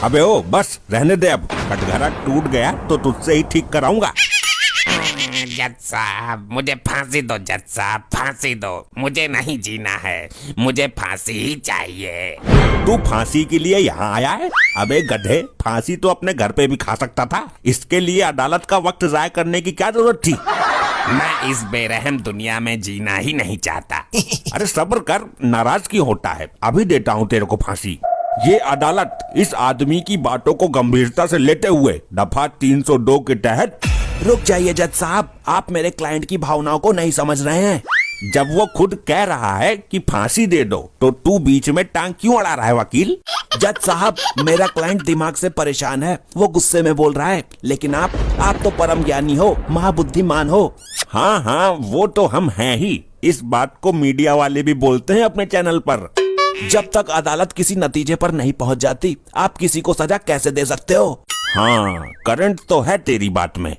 अबे ओ बस रहने दे, अब कटघरा टूट गया तो तुझसे ही ठीक कराऊंगा। जज साहब मुझे फांसी दो, जज साहब फांसी दो, मुझे नहीं जीना है, मुझे फांसी ही चाहिए। तू फांसी के लिए यहाँ आया है? अबे गधे, फांसी तो अपने घर पे भी खा सकता था, इसके लिए अदालत का वक्त जाया करने की क्या जरूरत थी? मैं इस बेरहम दुनिया में जीना ही नहीं चाहता। अरे सब्र कर, नाराज क्यों होता है? अभी देता हूँ तेरे को फांसी। ये अदालत इस आदमी की बातों को गंभीरता से लेते हुए दफा 302 के तहत। रुक जाइए जज साहब, आप मेरे क्लाइंट की भावनाओं को नहीं समझ रहे हैं। जब वो खुद कह रहा है कि फांसी दे दो तो तू बीच में टांग क्यों अड़ा रहा है वकील? जज साहब, मेरा क्लाइंट दिमाग से परेशान है, वो गुस्से में बोल रहा है, लेकिन आप तो परम ज्ञानी हो, महाबुद्धिमान हो। हाँ हाँ, वो तो हम हैं ही। इस बात को मीडिया वाले भी बोलते हैं अपने चैनल पर। जब तक अदालत किसी नतीजे पर नहीं पहुंच जाती, आप किसी को सजा कैसे दे सकते हो? हाँ, करंट तो है तेरी बात में।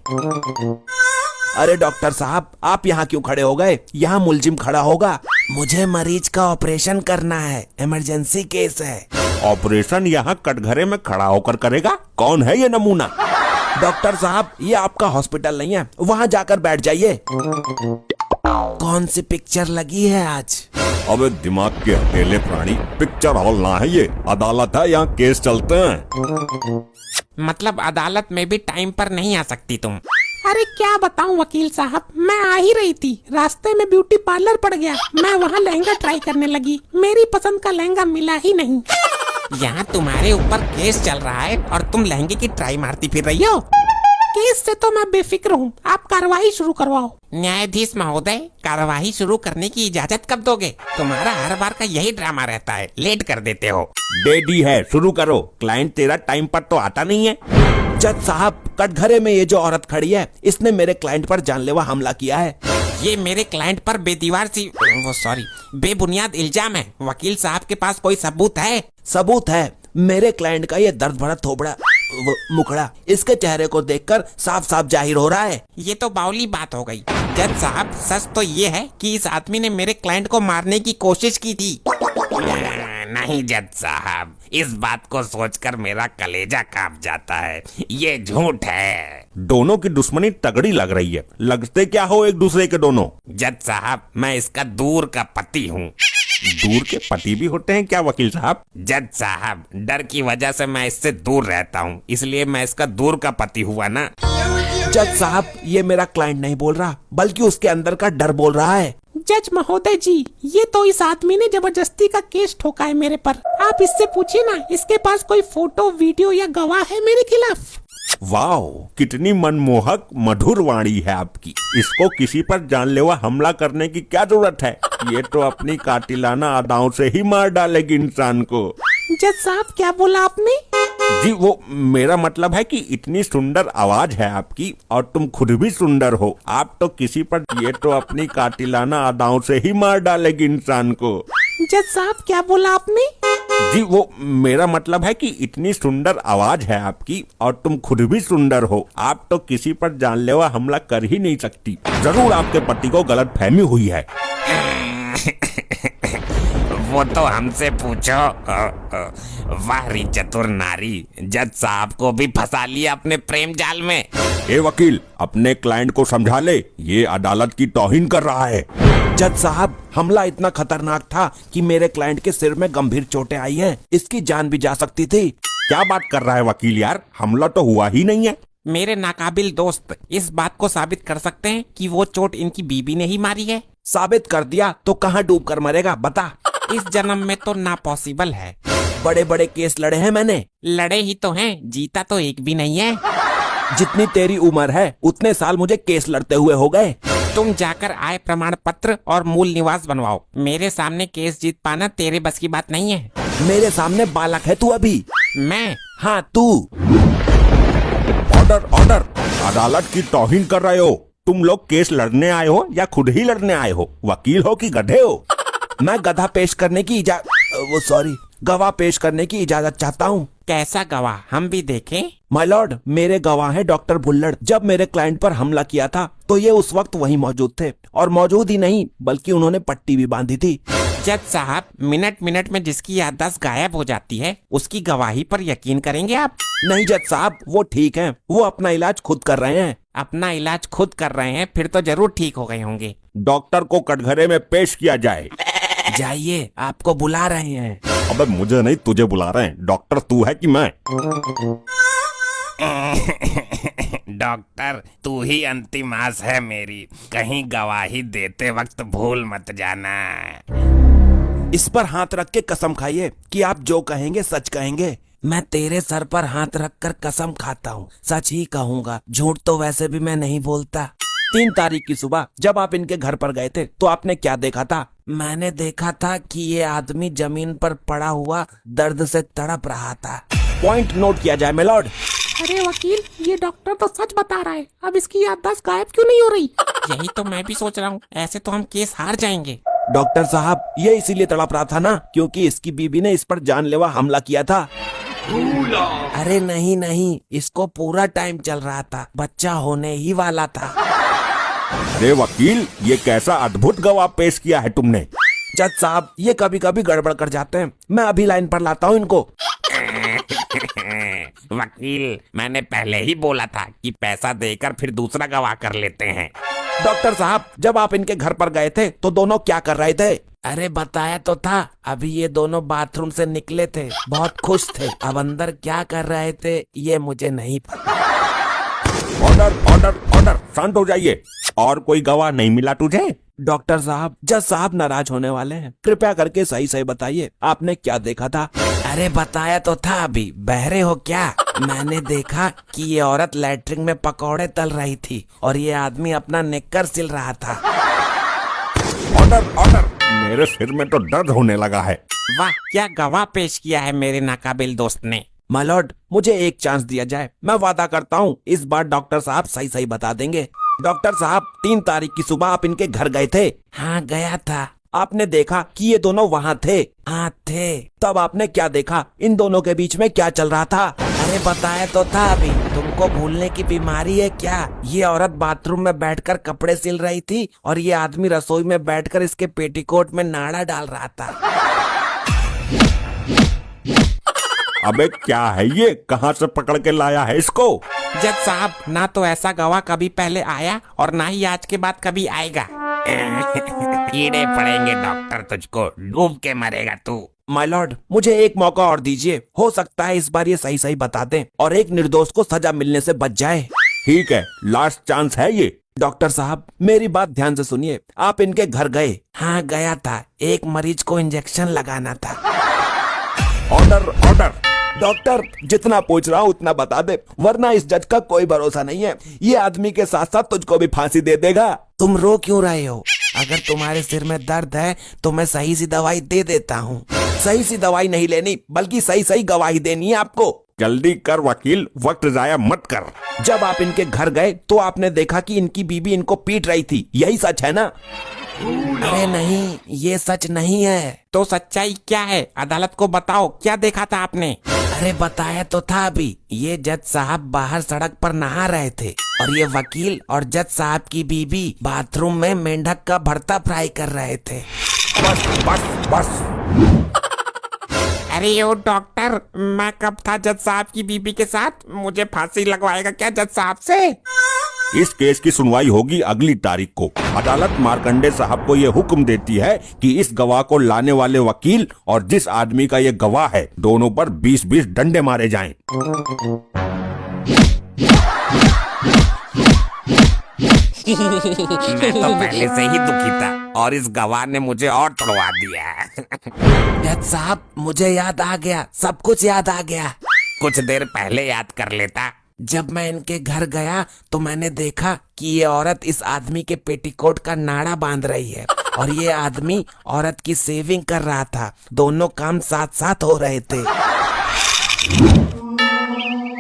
अरे डॉक्टर साहब, आप यहाँ क्यों खड़े हो गए? यहाँ मुलजिम खड़ा होगा। मुझे मरीज का ऑपरेशन करना है, इमरजेंसी केस है। ऑपरेशन यहाँ कटघरे में खड़ा होकर करेगा? कौन है ये नमूना? डॉक्टर साहब, ये आपका हॉस्पिटल नहीं है, वहाँ जाकर बैठ जाइए। कौन सी पिक्चर लगी है आज? अबे दिमाग के अकेले प्राणी, पिक्चर हॉल ना है ये, अदालत है, यहाँ केस चलते हैं। मतलब अदालत में भी टाइम पर नहीं आ सकती तुम? अरे क्या बताऊं वकील साहब, मैं आ ही रही थी, रास्ते में ब्यूटी पार्लर पड़ गया, मैं वहाँ लहंगा ट्राई करने लगी, मेरी पसंद का लहंगा मिला ही नहीं। यहाँ तुम्हारे ऊपर केस चल रहा है और तुम लहंगे की ट्राई मारती फिर रही हो? केस से तो मैं बेफिक्र हूँ, आप कार्रवाई शुरू करवाओ। न्यायाधीश महोदय, कार्रवाई शुरू करने की इजाजत कब दोगे? तुम्हारा हर बार का यही ड्रामा रहता है, लेट कर देते हो। दे दी है, शुरू करो। क्लाइंट तेरा टाइम पर तो आता नहीं है। जज साहब, कटघरे में ये जो औरत खड़ी है, इसने मेरे क्लाइंट पर जानलेवा हमला किया है। ये मेरे क्लाइंट पर बेबुनियाद इल्जाम है। वकील साहब के पास कोई सबूत है? सबूत है, मेरे क्लाइंट का ये दर्द भरा थोबड़ा मुखड़ा इसके चेहरे को देखकर साफ साफ जाहिर हो रहा है। ये तो बावली बात हो गई। जज साहब, सच तो ये है कि इस आदमी ने मेरे क्लाइंट को मारने की कोशिश की थी। नहीं जज साहब, इस बात को सोचकर मेरा कलेजा कांप जाता है, ये झूठ है। दोनों की दुश्मनी तगड़ी लग रही है, लगते क्या हो एक दूसरे के दोनों? जज साहब, मैं इसका दूर का पति हूँ। दूर के पति भी होते हैं क्या वकील साहब? जज साहब, डर की वजह से मैं इससे दूर रहता हूँ, इसलिए मैं इसका दूर का पति हुआ ना। जज साहब, ये मेरा क्लाइंट नहीं बोल रहा, बल्कि उसके अंदर का डर बोल रहा है। जज महोदय जी, ये तो इस आदमी ने जबरदस्ती का केस ठोका है मेरे पर। आप इससे पूछिए ना, इसके पास कोई फोटो, वीडियो या गवाह है मेरे खिलाफ? वाह, कितनी मनमोहक मधुर वाणी है आपकी। इसको किसी पर जानलेवा हमला करने की क्या जरूरत है? ये तो अपनी कातिलाना अदाओं से ही मार डालेगी इंसान को। जज साहब, क्या बोला आपने? जी वो मेरा मतलब है कि इतनी सुंदर आवाज है आपकी और तुम खुद भी सुंदर हो। आप तो किसी पर, ये तो अपनी कातिलाना अदाओं से ही मार डालेगी इंसान को। जज साहब, क्या बोला आपने? जी वो मेरा मतलब है कि इतनी सुंदर आवाज है आपकी और तुम खुद भी सुंदर हो। आप तो किसी पर जानलेवा हमला कर ही नहीं सकती। जरूर आपके पति को गलत फहमी हुई है। वो तो हमसे पूछो। वाह री चतुर नारी, जज साहब को भी फंसा लिया अपने प्रेम जाल में। ए वकील, अपने क्लाइंट को समझा ले, ये अदालत की तौहीन कर रहा है। जज साहब, हमला इतना खतरनाक था कि मेरे क्लाइंट के सिर में गंभीर चोटें आई हैं, इसकी जान भी जा सकती थी। क्या बात कर रहा है वकील यार, हमला तो हुआ ही नहीं है। मेरे नाकाबिल दोस्त इस बात को साबित कर सकते हैं कि वो चोट इनकी बीबी ने ही मारी है। साबित कर दिया तो कहाँ डूब कर मरेगा, बता। इस जन्म में तो ना पॉसिबल है। बड़े बड़े केस लड़े हैं मैंने। लड़े ही तो हैं, जीता तो एक भी नहीं है। जितनी तेरी उम्र है उतने साल मुझे केस लड़ते हुए हो गए। तुम जाकर आय प्रमाण पत्र और मूल निवास बनवाओ। मेरे सामने केस जीत पाना तेरे बस की बात नहीं है। मेरे सामने बालक है तू अभी। मैं? हाँ तू। ऑर्डर ऑर्डर, अदालत की तौहीन कर रहे हो। तुम लोग केस लड़ने आए हो या खुद ही लड़ने आए हो? वकील हो कि गधे हो? मैं गधा पेश करने की गवाह पेश करने की इजाजत चाहता हूँ। कैसा गवाह, हम भी देखें? माय लॉर्ड, मेरे गवाह हैं डॉक्टर भुल्लड़। जब मेरे क्लाइंट पर हमला किया था तो ये उस वक्त वहीं मौजूद थे, और मौजूद ही नहीं बल्कि उन्होंने पट्टी भी बांधी थी। जज साहब, मिनट मिनट में जिसकी याददाश्त गायब हो जाती है उसकी गवाही पर यकीन करेंगे आप? नहीं जज साहब, वो ठीक हैं, वो अपना इलाज खुद कर रहे हैं। अपना इलाज खुद कर रहे हैं, फिर तो जरूर ठीक हो गए होंगे। डॉक्टर को कटघरे में पेश किया जाए। जाइए, आपको बुला रहे हैं। अबे मुझे नहीं, तुझे बुला रहे हैं। डॉक्टर तू है कि मैं? डॉक्टर, तू ही अंतिम आस है मेरी, कहीं गवाही देते वक्त भूल मत जाना। इस पर हाथ रख के कसम खाइए कि आप जो कहेंगे सच कहेंगे। मैं तेरे सर पर हाथ रखकर कसम खाता हूँ, सच ही कहूँगा, झूठ तो वैसे भी मैं नहीं बोलता। 3 तारीख की सुबह जब आप इनके घर पर गए थे तो आपने क्या देखा था? मैंने देखा था कि ये आदमी जमीन पर पड़ा हुआ दर्द से तड़प रहा था। पॉइंट नोट किया जाए मिलॉर्ड। अरे वकील, ये डॉक्टर तो सच बता रहा है, अब इसकी याददाश्त गायब क्यों नहीं हो रही? यही तो मैं भी सोच रहा हूँ, ऐसे तो हम केस हार जाएंगे। डॉक्टर साहब, ये इसीलिए तड़प रहा था ना क्योंकि इसकी बीबी ने इस पर जानलेवा हमला किया था। अरे नहीं नहीं, इसको पूरा टाइम चल रहा था, बच्चा होने ही वाला था। अरे वकील, ये कैसा अद्भुत गवाह पेश किया है तुमने। जज साहब, ये कभी कभी गड़बड़ कर जाते हैं, मैं अभी लाइन पर लाता हूँ इनको। वकील, मैंने पहले ही बोला था कि पैसा देकर फिर दूसरा गवाह कर लेते हैं। डॉक्टर साहब, जब आप इनके घर पर गए थे तो दोनों क्या कर रहे थे? अरे बताया तो था, अभी ये दोनों बाथरूम से निकले थे, बहुत खुश थे। अब अंदर क्या कर रहे थे ये मुझे नहीं पता। ऑर्डर ऑर्डर ऑर्डर, शांत हो जाइए। और कोई गवाह नहीं मिला तुझे? डॉक्टर साहब, जज साहब नाराज होने वाले हैं, कृपया करके सही सही बताइए, आपने क्या देखा था? अरे बताया तो था अभी, बहरे हो क्या? मैंने देखा कि ये औरत लैट्रिन में पकौड़े तल रही थी और ये आदमी अपना निक्कर सिल रहा था। ऑर्डर ऑर्डर, मेरे सिर में तो दर्द होने लगा है। वाह, क्या गवाह पेश किया है मेरे नाकाबिल दोस्त ने। माय लॉर्ड, मुझे एक चांस दिया जाए, मैं वादा करता हूँ इस बार डॉक्टर साहब सही सही बता देंगे। डॉक्टर साहब, 3 तारीख की सुबह आप इनके घर गए थे? हाँ गया था। आपने देखा कि ये दोनों वहाँ थे? हाँ थे। तब आपने क्या देखा? इन दोनों के बीच में क्या चल रहा था? अरे बताया तो था अभी, तुमको भूलने की बीमारी है क्या? ये औरत बाथरूम में बैठकर कपड़े सिल रही थी और ये आदमी रसोई में बैठकर इसके पेटीकोट में नाड़ा डाल रहा था। अबे क्या है ये, कहाँ से पकड़ के लाया है इसको? जज साहब, ना तो ऐसा गवाह कभी पहले आया और ना ही आज के बाद कभी आएगा। कीड़े पड़ेंगे डॉक्टर, तुझको डूब के मरेगा तू। माय लॉर्ड, मुझे एक मौका और दीजिए, हो सकता है इस बार ये सही सही बता दें और एक निर्दोष को सजा मिलने से बच जाए। ठीक है, लास्ट चांस है ये। डॉक्टर साहब, मेरी बात ध्यान से सुनिए, आप इनके घर गए? हाँ गया था, एक मरीज को इंजेक्शन लगाना था। Order order. डॉक्टर, जितना पूछ रहा हूँ उतना बता दे, वरना इस जज का कोई भरोसा नहीं है, ये आदमी के साथ साथ तुझको भी फांसी दे देगा। तुम रो क्यों रहे हो? अगर तुम्हारे सिर में दर्द है तो मैं सही सी दवाई दे देता हूँ। सही सी दवाई नहीं लेनी, बल्कि सही सही गवाही देनी है आपको। जल्दी कर वकील, वक्त जाया मत कर। जब आप इनके घर गए तो आपने देखा कि इनकी बीबी इनको पीट रही थी, यही सच है ना? अरे नहीं, ये सच नहीं है। तो सच्चाई क्या है? अदालत को बताओ, क्या देखा था आपने? अरे बताया तो था अभी, ये जज साहब बाहर सड़क पर नहा रहे थे और ये वकील और जज साहब की बीबी बाथरूम में मेंढक का भरता फ्राई कर रहे थे। बस बस बस। अरे ओ डॉक्टर, मैं कब था जज साहब की बीबी के साथ? मुझे फांसी लगवाएगा क्या जज साहब से? इस केस की सुनवाई होगी अगली तारीख को। अदालत मार्कंडे साहब को ये हुक्म देती है कि इस गवाह को लाने वाले वकील और जिस आदमी का ये गवाह है, दोनों पर 20-20 डंडे मारे जाएं। मैं तो पहले से ही दुखी था और इस गवाह ने मुझे और तोड़वा दिया। जज साहब, मुझे याद आ गया, सब कुछ याद आ गया। कुछ देर पहले याद कर लेता। जब मैं इनके घर गया तो मैंने देखा कि ये औरत इस आदमी के पेटीकोट का नाड़ा बांध रही है और ये आदमी औरत की सेविंग कर रहा था। दोनों काम साथ साथ हो रहे थे।